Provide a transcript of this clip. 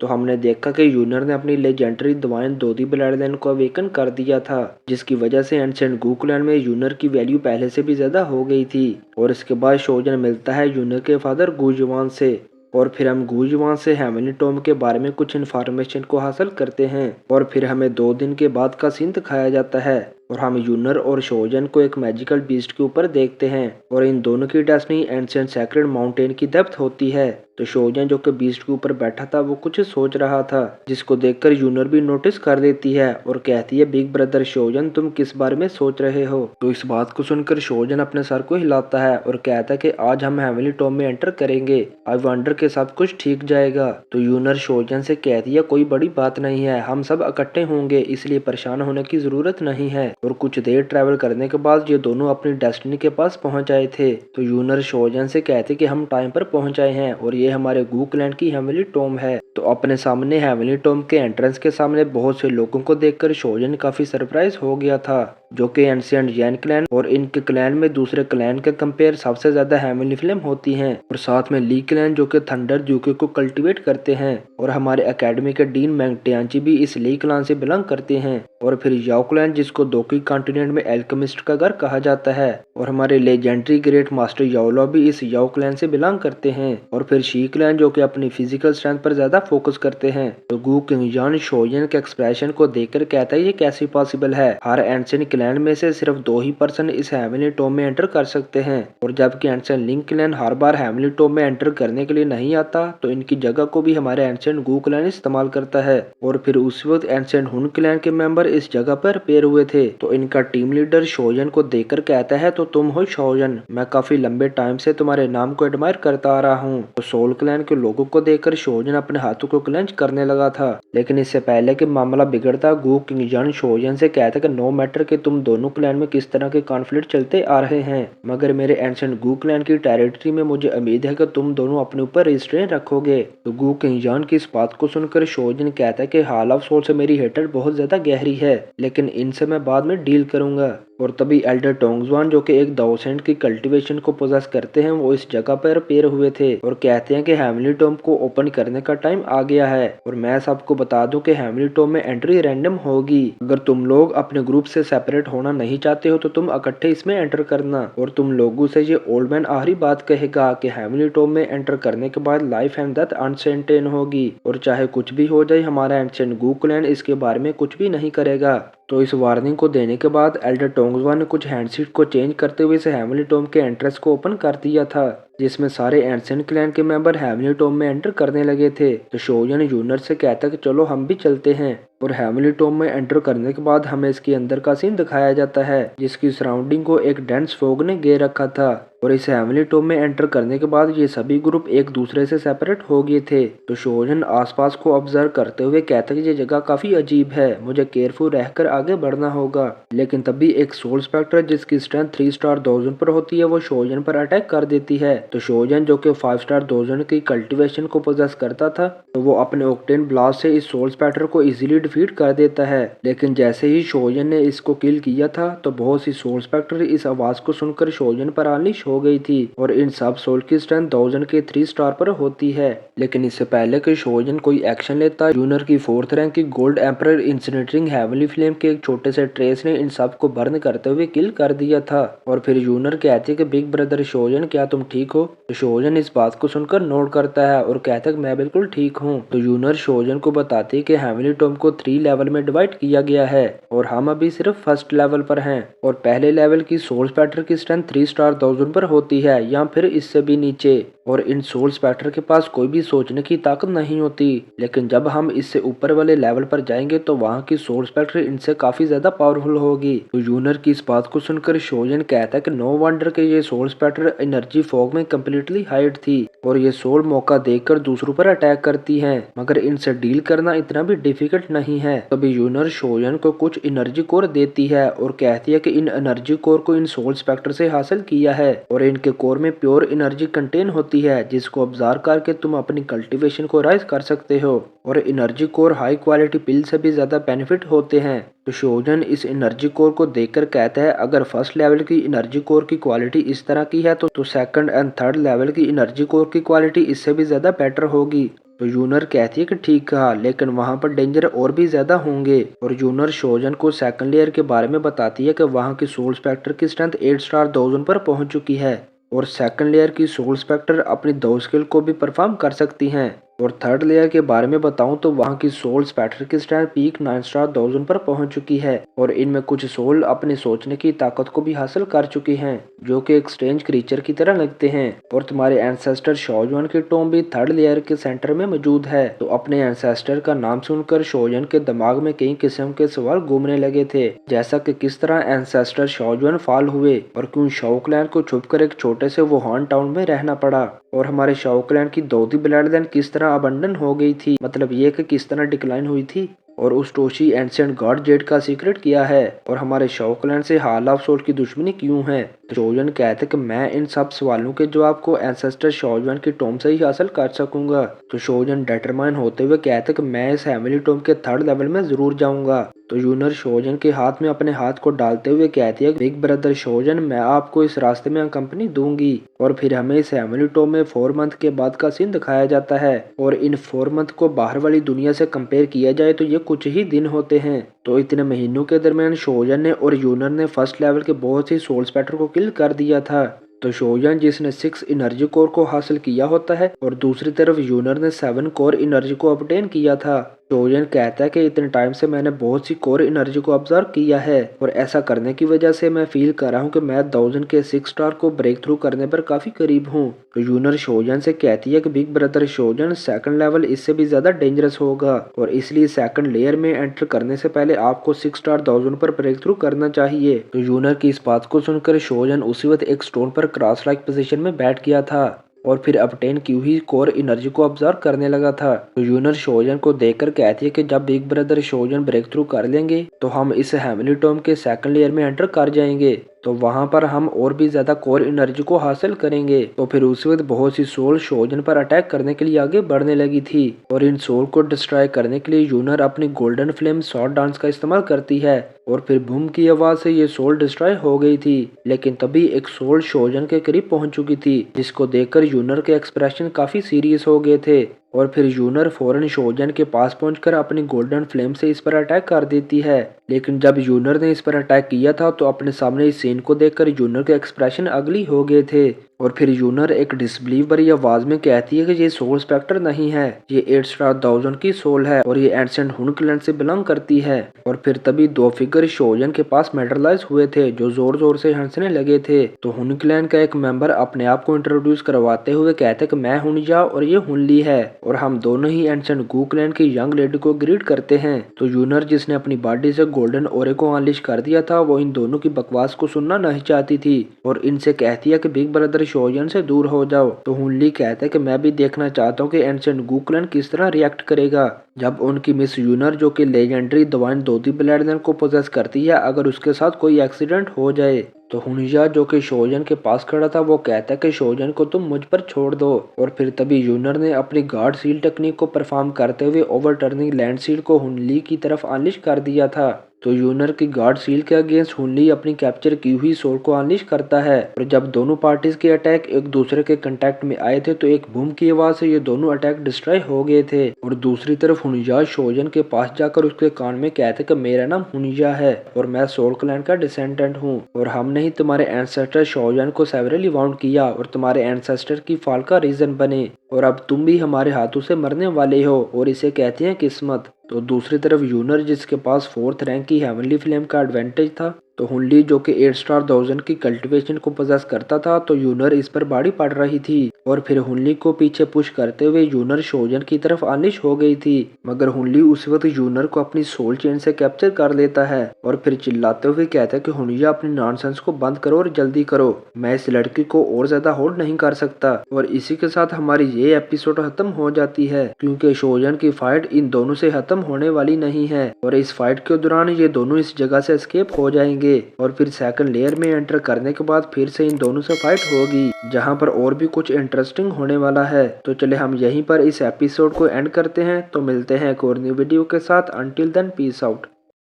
तो हमने देखा कि यूनर ने अपनी लेजेंडरी डिवाइन दोदी ब्लड लाइन को अवेकन कर दिया था, जिसकी वजह से एंशिएंट गू क्लैन में यूनर की वैल्यू पहले से भी ज्यादा हो गई थी। और इसके बाद शोजन मिलता है यूनर के फादर गुजुवान से, और फिर हम गुजुवान से हेवनली टॉम के बारे में कुछ इन्फॉर्मेशन को हासिल करते हैं। और फिर हमें 2 दिन के बाद का सीन दिखाया जाता है और हम यूनर और शोजन को एक मैजिकल बीस्ट के ऊपर देखते हैं, और इन दोनों की डेस्टिनी एंशिएंट सैक्रेड माउंटेन की डेप्थ होती है। तो शोजन जो कि बीस्ट के ऊपर बैठा था वो कुछ सोच रहा था, जिसको देखकर यूनर भी नोटिस कर देती है और कहती है, बिग ब्रदर शोजन, तुम किस बारे में सोच रहे हो? तो इस बात को सुनकर शोजन अपने सर को हिलाता है और कहता है कि आज हम हेवनली टॉम में एंटर करेंगे, आई वंडर के साथ कुछ ठीक जाएगा। तो यूनर शोजन से कहती है, कोई बड़ी बात नहीं है, हम सब इकट्ठे होंगे, इसलिए परेशान होने की जरूरत नहीं है। और कुछ देर ट्रैवल करने के बाद ये दोनों अपनी डेस्टिनी के पास पहुंच आए थे। तो यूनर शोजन से कहते कि हम टाइम पर पहुंच आए हैं और ये हमारे गू क्लैन की हेवनली टॉम है। तो अपने सामने हेवनली टॉम के एंट्रेंस के सामने बहुत से लोगों को देखकर शोजन काफी सरप्राइज हो गया था, जो कि एंशिएंट जैन क्लैन और इनके क्लैन में दूसरे क्लैन के कंपेयर सबसे ज्यादा हेवनली फ्लेम होती हैं। और साथ में ली क्लैन जो कि थंडर ड्यूके को कल्टीवेट करते हैं, और हमारे एकेडमी के डीन मैंगटियांची भी इस ली क्लैन से बिलोंग करते हैं। और फिर याओ क्लैन, जिसको दोकी कॉन्टिनेंट में एल्केमिस्ट का घर कहा जाता है, और हमारे लेजेंडरी ग्रेट मास्टर याओलो भी इस याओ क्लैन से बिलोंग करते हैं। और फिर शी क्लैन जो कि अपनी फिजिकल स्ट्रेंथ पर ज्यादा फोकस करते हैं। तो गू किंगजान शोजन के एक्सप्रेशन को देखकर कहता है, ये कैसे पॉसिबल है? हर एंशिएंट क्लैन में से सिर्फ 2 ही पर्सन इस हेवनली टॉम में एंटर कर सकते हैं, और जबकि एंशिएंट लिंक क्लैन हर बार हेवनली टॉम में एंटर करने के लिए नहीं आता, तो इनकी जगह को भी हमारे एंशिएंट गू क्लैन इस्तेमाल करता है। और फिर उस वक्त एंशिएंट हुन क्लैन के मेंबर इस जगह पर पेयर हुए थे। तो इनका टीम लीडर शोजन को देखकर कहता है, तो तुम हो शोजन, मैं काफी लंबे टाइम से तुम्हारे नाम को एडमायर करता आ रहा हूँ। तो सोल क्लैन के लोगों को देखकर शोजन अपने हाथों को क्लेंच करने लगा था, लेकिन इससे पहले कि मामला बिगड़ता, गू किंगजान शोजन से कहता कि नो मैटर कि तुम दोनों क्लैन में किस तरह के कॉन्फ्लिक्ट चलते आ रहे हैं, मगर मेरे एंशिएंट गू क्लैन की टेरिटरी में मुझे उम्मीद है कि तुम दोनों अपने ऊपर रिस्ट्रेन रखोगे। तो गू किंगजान की इस बात को सुनकर शोजन कहता है कि हाल ऑफ सोल से मेरी हेटर बहुत ज्यादा गहरी है, लेकिन इनसे मैं बाद में डील करूंगा। और तभी एल्डर टोंगजवान जो कि एक दाओसेंट की कल्टीवेशन को पोजेस करते हैं, वो इस जगह पर पेयर हुए थे और कहते हैं कि हेवनली टॉम को ओपन करने का टाइम आ गया है। और मैं सबको बता दूं कि हेवनली टॉम में एंट्री रैंडम होगी, अगर तुम लोग अपने ग्रुप से सेपरेट होना नहीं चाहते हो तो तुम इकट्ठे इसमें एंटर करना। और तुम लोगों से ये ओल्ड मैन आखिरी बात कहेगा कि हेवनली टॉम में एंटर करने के बाद लाइफ एंड डेथ अनसर्टेन होगी, और चाहे कुछ भी हो जाए हमारा एंशिएंट गू क्लैन इसके बारे में कुछ भी नहीं करेगा। तो इस वार्निंग को देने के बाद एल्डर टोंगजवा ने कुछ हैंडशीट को चेंज करते हुए इसे हेवनली टॉम के एंट्रेंस को ओपन कर दिया था, जिसमें सारे एंशिएंट क्लैन के मेंबर हेवनली टॉम में एंटर करने लगे थे। तो शोजन यूनर से कहता कि चलो हम भी चलते हैं। और हेवनली टॉम में एंटर करने के बाद हमें इसके अंदर का सीन दिखाया जाता है, जिसकी सराउंडिंग को एक डेंस फॉग ने घेर रखा था। और इस हेवनली टॉम में एंटर करने के बाद ये सभी ग्रुप एक दूसरे से सेपरेट हो गए थे। तो शोजन आसपास को ऑब्जर्व करते हुए कहता कि ये जगह काफी अजीब है, मुझे केयरफुल रहकर आगे बढ़ना होगा। लेकिन तभी एक सोल स्पेक्टर जिसकी स्ट्रेंथ 3 स्टार डोजन पर होती है, वो शोजन पर अटैक कर देती है। तो शोजन जो कि 5 स्टार डोजन की कल्टीवेशन को पोजेस करता था, तो वो अपने ऑक्टेन ब्लास्ट से इस सोल स्पेक्टर को इजीली डिफीट कर देता है। लेकिन जैसे ही शोजन ने इसको किल किया था, तो बहुत सी सोल स्पेक्टर इस आवाज को सुनकर शोजन पर अनलिश हो गई थी, और इन सब सोल की स्ट्रेंथ 1000 के 3 स्टार पर होती है। लेकिन इससे पहले कि शोजन कोई एक्शन लेता, यूनर की 4th रैंक की गोल्ड एम्परर इंसिनेटरिंग हेवनली फ्लेम के एक छोटे से ट्रेस ने इन सब को बर्न करते हुए किल कर दिया था। और फिर यूनर कहती है कि बिग ब्रदर शोजन, क्या तुम ठीक हो? तो शोजन इस बात को सुनकर नोट करता है और कहता है कि मैं बिल्कुल ठीक हूँ। तो यूनर शोजन को बताती है कि हेवनली टॉम को 3 लेवल में डिवाइड किया गया है, और हम अभी सिर्फ फर्स्ट लेवल पर हैं। और पहले लेवल की सोल स्पेक्टर की स्ट्रेंथ 3 स्टार 1000 पर होती है, या फिर इससे भी नीचे। और इन सोल स्पेक्टर के पास कोई भी सोचने की ताकत नहीं होती, लेकिन जब हम इससे ऊपर वाले लेवल पर जाएंगे तो वहाँ की सोल स्पेक्टर इनसे काफी ज्यादा पावरफुल होगी। तो यूनर की इस बात को सुनकर शोजन कहता है कि नो वंडर के ये सोल स्पेक्टर एनर्जी फॉग में कम्प्लीटली हाइड थी, और ये सोल मौका देखकर दूसरों पर अटैक करती हैं, मगर इनसे डील करना इतना भी डिफिकल्ट नहीं है। तभी यूनर शोजन को कुछ एनर्जी कोर देती है और कहती है कि इन एनर्जी कोर को इन सोल स्पेक्टर से हासिल किया है, और इनके कोर में प्योर एनर्जी कंटेन होती है, जिसको ऑब्जर्व करके तुम अपनी कल्टीवेशन को राइज कर सकते हो। और एनर्जी कोर हाई क्वालिटी पिल से भी ज्यादा बेनिफिट होते हैं। तो शोजन इस एनर्जी कोर को देखकर कहता है, अगर फर्स्ट लेवल की एनर्जी कोर की क्वालिटी इस तरह की है, तो सेकंड एंड थर्ड लेवल की एनर्जी कोर की क्वालिटी इससे भी ज्यादा बेटर होगी। तो यूनर कहती है कि ठीक कहा, लेकिन वहां पर डेंजर और भी ज्यादा होंगे। और यूनर शोजन को सेकंड लेयर के बारे में बताती है कि वहां की सोल स्पेक्टर की स्ट्रेंथ 8 स्टार दोजन पर पहुंच चुकी है और सेकंड लेयर की सोल स्पेक्टर अपनी 2 स्किल को भी परफॉर्म कर सकती हैं। और थर्ड लेयर के बारे में बताऊं तो वहां की सोल स्पेक्टर की स्ट्रेंथ पीक 9 स्टार दोजन पर पहुंच चुकी है और इनमें कुछ सोल अपने सोचने की ताकत को भी हासिल कर चुकी हैं, जो कि एक स्ट्रेंज क्रीचर की तरह लगते हैं। और तुम्हारे एंसेस्टर शोजन की टॉम भी थर्ड लेयर के सेंटर में मौजूद है। तो अपने एंसेस्टर का नाम सुनकर शोजन के दिमाग में कई किस्म के सवाल घूमने लगे थे, जैसा कि किस तरह एंसेस्टर शोजन फॉल हुए और क्यों शाओ क्लैन को छुपकर एक छोटे से वुहान टाउन में रहना पड़ा, और हमारे शाओ क्लैन की दोहती ब्लड लाइन किस तरह अबंडन हो गई थी, मतलब ये कि किस तरह डिक्लाइन हुई थी, और उस टोशी एंशिएंट गॉड जेड का सीक्रेट किया है, और हमारे शाओ क्लैन से हाल ऑफ सोल की दुश्मनी क्यों है। तो शोजन कहते कि मैं इन सब सवालों के जवाब को एंसेस्टर शोजन की टॉम से ही हासिल कर सकूंगा। तो शोजन डिटरमाइन होते हुए कहते कि मैं इस हेमली टॉम के थर्ड लेवल में जरूर जाऊंगा। तो यूनर शोजन के हाथ में अपने हाथ को डालते हुए कहती है, बिग ब्रदर शोजन, मैं आपको इस रास्ते में कंपनी दूंगी। और फिर हमें इस हेमली टॉम में 4 मंथ के बाद का सीन दिखाया जाता है, और इन 4 मंथ को बाहर वाली दुनिया से कंपेयर किया जाए तो ये कुछ ही दिन होते हैं। तो इतने महीनों के दरमियान शोजन ने और यूनर ने फर्स्ट लेवल के बहुत सी सोल स्पेक्टर को किल कर दिया था। तो शोजन जिसने 6 एनर्जी कोर को हासिल किया होता है और दूसरी तरफ यूनर ने 7 कोर एनर्जी को ऑब्टेन किया था। शोजन कहता है कि इतने टाइम से मैंने बहुत सी कोर एनर्जी को ऑब्जर्व किया है और ऐसा करने की वजह से मैं फील कर रहा हूँ कि मैं 1000 के 6 स्टार को ब्रेक थ्रू करने पर काफी करीब हूँ। तो यूनर शोजन से कहती है कि बिग ब्रदर शोजन, सेकंड लेवल इससे भी ज्यादा डेंजरस होगा और इसलिए सेकंड लेयर में एंटर करने से पहले आपको 6 स्टार 1000 पर ब्रेक थ्रू करना चाहिए। तो यूनर की इस बात को सुनकर शोजन उसी वक्त एक स्टोन पर क्रॉस लाइक पोजीशन में बैठ गया था और फिर अपटेन की हुई कोर एनर्जी को ऑब्जर्व करने लगा था। तो यूनर शोजन को देखकर कहती है कि जब बिग ब्रदर शोजन ब्रेक थ्रू कर लेंगे तो हम इस हेमली टॉम के सेकंड लेयर में एंटर कर जाएंगे, तो वहां पर हम और भी ज्यादा कोर एनर्जी को हासिल करेंगे। तो फिर उस वक्त बहुत सी सोल शोजन पर अटैक करने के लिए आगे बढ़ने लगी थी और इन सोल को डिस्ट्रॉय करने के लिए यूनर अपनी गोल्डन फ्लेम शॉर्ट डांस का इस्तेमाल करती है और फिर बूम की आवाज से ये सोल डिस्ट्रॉय हो गई थी। लेकिन तभी एक सोल शोजन के करीब पहुंच चुकी थी, जिसको देखकर यूनर के एक्सप्रेशन काफी सीरियस हो गए थे और फिर यूनर फौरन शोजन के पास पहुंचकर अपनी गोल्डन फ्लेम से इस पर अटैक कर देती है। लेकिन जब यूनर ने इस पर अटैक किया था तो अपने सामने इस सीन को देखकर यूनर के एक्सप्रेशन अगली हो गए थे और फिर यूनर एक डिसबिलीव भरी आवाज में कहती है कि ये सोल स्पेक्टर नहीं है, ये 8 स्टार 1000 की सोल है और ये एंशिएंट हुन क्लैन से बिलोंग करती है। और फिर तभी 2 फिगर शोजन के पास मेटरलाइज हुए थे जो जोर जोर से हंसने लगे थे। तो हुन क्लैन का एक मेंबर अपने आप को इंट्रोड्यूस करवाते हुए कहते कि मैं हुनजा और ये हुनली है और हम दोनों ही एंशिएंट गू क्लैन की यंग लेडी को ग्रीट करते हैं। तो यूनर जिसने अपनी बॉडी से गोल्डन ओरे को अनलिश कर दिया था वो इन दोनों की बकवास को सुनना नहीं चाहती थी और इनसे कहती है कि बिग ब्रदर शोजन से दूर हो जाओ। तो हुनली कहता है कि मैं भी देखना चाहता हूँ कि एंशिएंट गू क्लैन किस तरह रिएक्ट करेगा जब उनकी मिस यूनर जो कि लेजेंडरी डिवाइन दोती ब्लड को पोजेस करती है अगर उसके साथ कोई एक्सीडेंट हो जाए। तो हुनजा जो कि शोजन के पास खड़ा था वो कहता है कि शोजन को तुम मुझ पर छोड़ दो और फिर तभी यूनर ने अपनी गार्ड सील टेक्निक को परफॉर्म करते हुए ओवरटर्निंग लैंड सील को हुनली की तरफ अनलिश कर दिया था। तो यूनर की गार्ड सील के अगेंस्ट हुनली अपनी कैप्चर की हुई सोल को अनलिश करता है और जब दोनों पार्टीज के अटैक एक दूसरे के कांटेक्ट में आए थे तो एक बूम की आवाज से ये दोनों अटैक डिस्ट्रॉय हो गए थे। और दूसरी तरफ हुनजा शोजन के पास जाकर उसके कान में कहते कि मेरा नाम हुनजा है और मैं सोल क्लैन का डिसेंडेंट हूँ और हमने ही तुम्हारे एंसेस्टर शोजन को सेवरली वाउंड किया और तुम्हारे एंसेस्टर की फॉल का रीजन बने और अब तुम भी हमारे हाथों से मरने वाले हो और इसे कहते हैं किस्मत। तो दूसरी तरफ यूनर जिसके पास 4th रैंक की हेवनली फ्लेम का एडवांटेज था तो हुनली जो कि 8 स्टार 1000 की कल्टीवेशन को पोजेस करता था तो यूनर इस पर बाड़ी पड़ रही थी और फिर हुनली को पीछे पुश करते हुए यूनर शोजन की तरफ अनलिश हो गई थी मगर हुनली उस वक्त यूनर को अपनी सोल चेन से कैप्चर कर लेता है और फिर चिल्लाते हुए कहता है कि हुनजा अपनी नॉनसेंस को बंद करो और जल्दी करो, मैं इस लड़की को और ज्यादा होल्ड नहीं कर सकता। और इसी के साथ हमारी ये एपिसोड खत्म हो जाती है क्योंकि शोजन की फाइट इन दोनों से खत्म होने वाली नहीं है और इस फाइट के दौरान ये दोनों इस जगह से एस्केप हो जाएंगे और फिर सेकंड लेयर में एंटर करने के बाद फिर से इन दोनों से फाइट होगी जहां पर और भी कुछ इंटरेस्टिंग होने वाला है। तो चले हम यहीं पर इस एपिसोड को एंड करते हैं, तो मिलते हैं एक और न्यू वीडियो के साथ। Until then peace out.